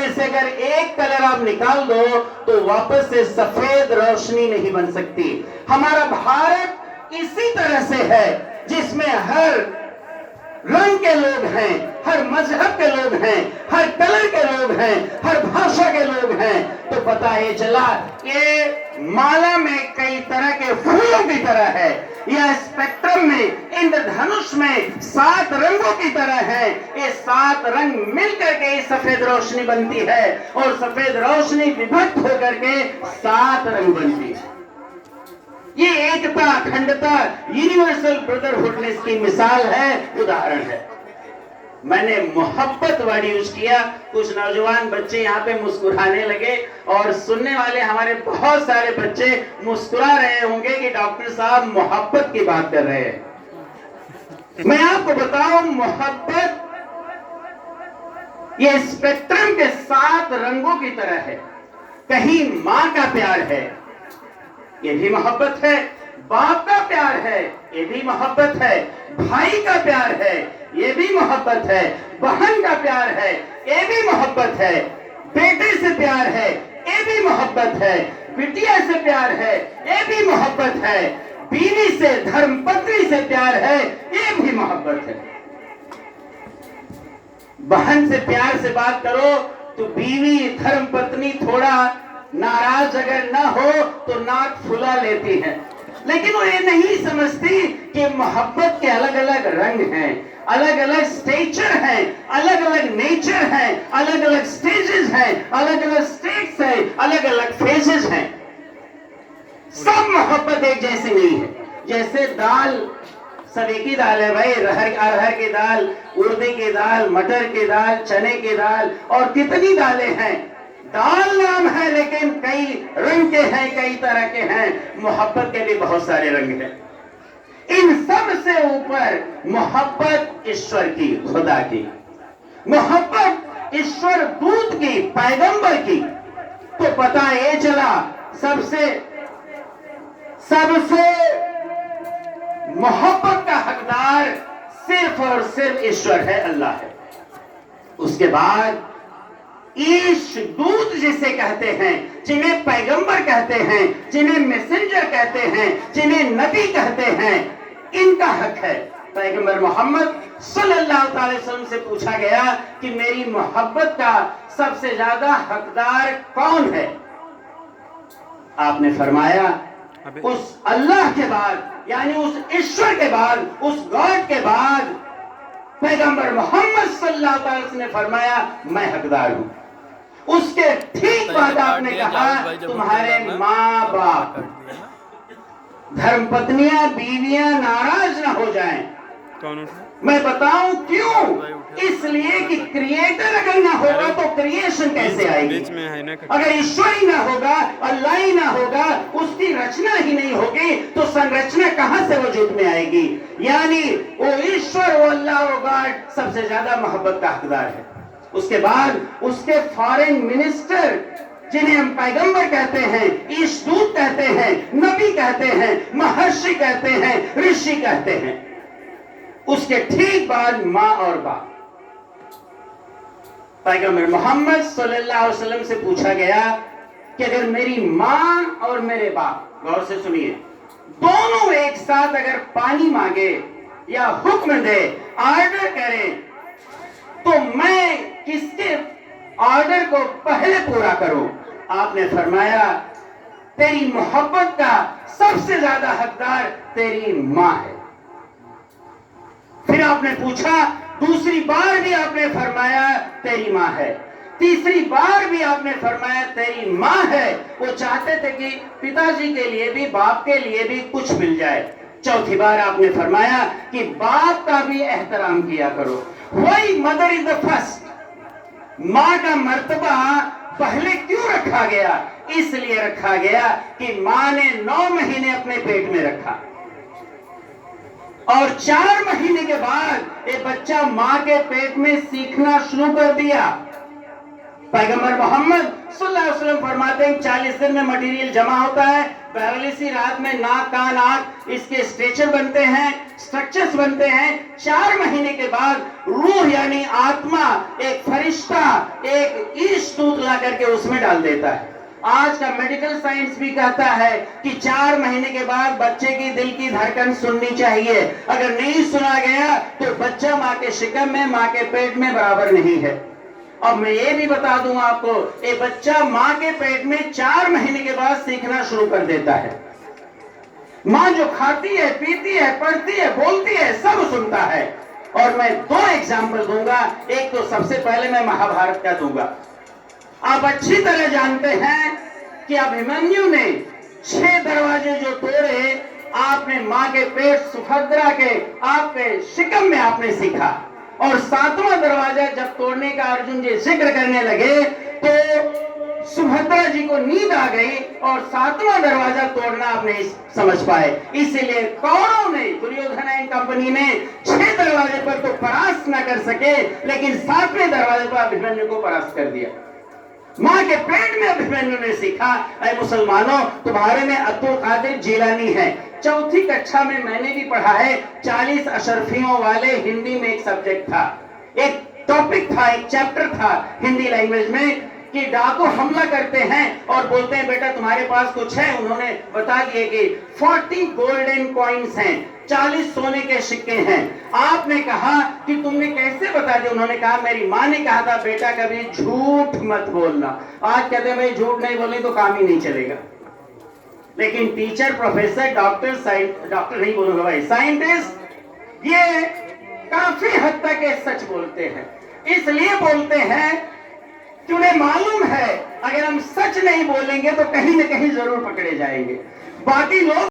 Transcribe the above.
में से अगर एक कलर आप निकाल दो तो वापस से सफेद रोशनी नहीं बन सकती। हमारा भारत इसी तरह से है, जिसमें हर रंग के लोग हैं, हर मजहब के लोग हैं, हर कलर के लोग हैं, हर भाषा के लोग हैं। तो पता ये चला ये माला में कई तरह के फूलों की तरह है, यह स्पेक्ट्रम में इंद्रधनुष में 7 रंगों की तरह है। ये 7 रंग मिलकर के सफेद रोशनी बनती है और सफेद रोशनी विभक्त होकर के 7 रंग बनती है। ये एकता, अखंडता, यूनिवर्सल ब्रदरहुड में इसकी मिसाल है, उदाहरण है। मैंने मोहब्बत वर्ड यूज किया, कुछ नौजवान बच्चे यहाँ पे मुस्कुराने लगे और सुनने वाले हमारे बहुत सारे बच्चे मुस्कुरा रहे होंगे कि डॉक्टर साहब मोहब्बत की बात कर रहे हैं। मैं आपको बताऊं, मोहब्बत ये स्पेक्ट्रम के 7 रंगों की तरह है। कहीं मां का प्यार है, ये भी मोहब्बत है। बाप का प्यार है, ये भी मोहब्बत है। भाई का प्यार है, ये भी मोहब्बत है। बहन का प्यार है, ये भी मोहब्बत है। बेटे से प्यार है, ये भी मोहब्बत है। बिटिया से प्यार है, ये भी मोहब्बत है। बीवी से, धर्मपत्नी से प्यार है, ये भी मोहब्बत है। बहन से प्यार से बात करो तो बीवी, धर्मपत्नी थोड़ा नाराज अगर ना हो तो नाक फुला लेती है, लेकिन वो ये नहीं समझती कि मोहब्बत के अलग अलग रंग हैं, अलग अलग स्टेचर हैं, अलग अलग नेचर हैं, अलग अलग स्टेजेस हैं, अलग अलग स्टेट्स हैं, अलग अलग फेजेस हैं। सब मोहब्बत एक जैसी नहीं है। जैसे दाल सब एक ही दाल है भाई, अरहर की दाल, उड़दी की दाल, मटर की दाल, चने की दाल और कितनी दालें हैं। दाल नाम है लेकिन कई रंग के हैं, कई तरह के हैं। मोहब्बत के भी बहुत सारे रंग हैं। इन सब से ऊपर मोहब्बत ईश्वर की, खुदा की मोहब्बत, ईश्वर दूत की, पैगंबर की। तो पता ये चला सबसे मोहब्बत का हकदार सिर्फ और सिर्फ ईश्वर है, अल्लाह है। उसके बाद ईश दूत जिसे कहते हैं, जिन्हें पैगंबर कहते हैं, जिन्हें मैसेंजर कहते हैं, जिन्हें नबी कहते हैं, इनका हक है। पैगंबर मोहम्मद सल्लल्लाहु अलैहि वसल्लम से पूछा गया कि मेरी मोहब्बत का सबसे ज्यादा हकदार कौन है? आपने फरमाया उस अल्लाह के बाद, यानी उस ईश्वर के बाद, उस गॉड के बाद पैगंबर मोहम्मद सल्लल्लाहु अलैहि वसल्लम ने फरमाया मैं हकदार हूं। उसके ठीक बाद आपने कहा तुम्हारे माँ बाप, धर्मपत्नियां, बीवियां नाराज ना हो जाएं। मैं बताऊं क्यों? इसलिए कि क्रिएटर अगर ना होगा तो क्रिएशन कैसे आएगी? अगर ईश्वर ही ना होगा, अल्लाह ही ना होगा, उसकी रचना ही नहीं होगी तो संरचना कहां से वजूद में आएगी? यानी वो ईश्वर, वो अल्लाह, वो गॉड सबसे ज्यादा मोहब्बत का हकदार है। उसके बाद उसके फॉरेन मिनिस्टर, जिन्हें हम पैगंबर कहते हैं, ईशदूत कहते हैं, नबी कहते हैं, महर्षि कहते हैं, ऋषि कहते हैं। उसके ठीक बाद माँ और बाप। पैगंबर मोहम्मद सल्लल्लाहु अलैहि वसल्लम से पूछा गया कि अगर मेरी माँ और मेरे बाप, गौर से सुनिए, दोनों एक साथ अगर पानी मांगे या हुक्म दे, ऑर्डर करें, तो मैं किसके ऑर्डर को पहले पूरा करूं? आपने फरमाया तेरी मोहब्बत का सबसे ज्यादा हकदार तेरी मां है। फिर आपने पूछा, दूसरी बार भी आपने फरमाया तेरी मां है। तीसरी बार भी आपने फरमाया तेरी मां है। वो चाहते थे कि पिताजी के लिए भी, बाप के लिए भी कुछ मिल जाए। चौथी बार आपने फरमाया कि बाप का भी एहतराम किया करो। वही मदर इज द फर्स्ट। मां का मर्तबा पहले क्यों रखा गया? इसलिए रखा गया कि मां ने 9 महीने अपने पेट में रखा और 4 महीने के बाद ये बच्चा मां के पेट में सीखना शुरू कर दिया। पैगंबर मोहम्मद सल्लल्लाहु अलैहि वसल्लम फरमाते हैं 40 दिन में मटेरियल जमा होता है, 42वीं रात में नाक कान आंख इसके स्ट्रक्चर बनते हैं, स्ट्रक्चर्स बनते हैं। 4 महीने के बाद रूह यानी आत्मा एक फरिश्ता एक ईश दूत ला करके उसमें डाल देता है। आज का मेडिकल साइंस भी कहता है कि 4 महीने के बाद बच्चे की दिल की धड़कन सुननी चाहिए। अगर नहीं सुना गया तो बच्चा माँ के शिकम में माँ के पेट में बराबर नहीं है। अब मैं ये भी बता दूं आपको, ये बच्चा माँ के पेट में 4 महीने के बाद सीखना शुरू कर देता है। माँ जो खाती है, पीती है, पढ़ती है, बोलती है, सब सुनता है। और मैं 2 एग्जाम्पल दूंगा। एक तो सबसे पहले मैं महाभारत का दूंगा। आप अच्छी तरह जानते हैं कि अभिमन्यु ने 6 दरवाजे जो तोड़े, आपने माँ के पेट सुभद्रा के आपके शिकम में आपने सीखा। और 7वां दरवाजा जब तोड़ने का अर्जुन जी जिक्र करने लगे तो सुभद्रा जी को नींद आ गई और 7वां दरवाजा तोड़ना आप नहीं समझ पाए। इसलिए कौरवों ने, दुर्योधन एंड कंपनी ने 6 दरवाजे पर तो परास्त न कर सके, लेकिन 7वें दरवाजे पर अभिमन्यु को परास्त कर दिया। माँ के पेट में अभिमन्यु ने सीखा। ऐ मुसलमानों, तुम्हारे में अब्दुल कादिर जिलानी है। 4वीं कक्षा में मैंने भी पढ़ा है। 40 अशरफियों वाले हिंदी में एक सब्जेक्ट था, एक टॉपिक था, एक चैप्टर था हिंदी लैंग्वेज में कि डाकू हमला करते हैं और बोलते हैं बेटा तुम्हारे पास कुछ है। उन्होंने बता दिए कि 40 गोल्डन कॉइन्स हैं, 40 सोने के सिक्के हैं। आपने कहा कि तुमने कैसे बता दिया? उन्होंने कहा मेरी माँ ने कहा था बेटा कभी झूठ मत बोलना। आज कहते हैं भाई झूठ नहीं बोलनी तो काम ही नहीं चलेगा। लेकिन टीचर, प्रोफेसर, डॉक्टर नहीं बोलूंगा भाई, साइंटिस्ट, ये काफी हद तक ये सच बोलते हैं। इसलिए बोलते हैं कि उन्हें मालूम है अगर हम सच नहीं बोलेंगे तो कहीं न कहीं जरूर पकड़े जाएंगे। बाकी लोग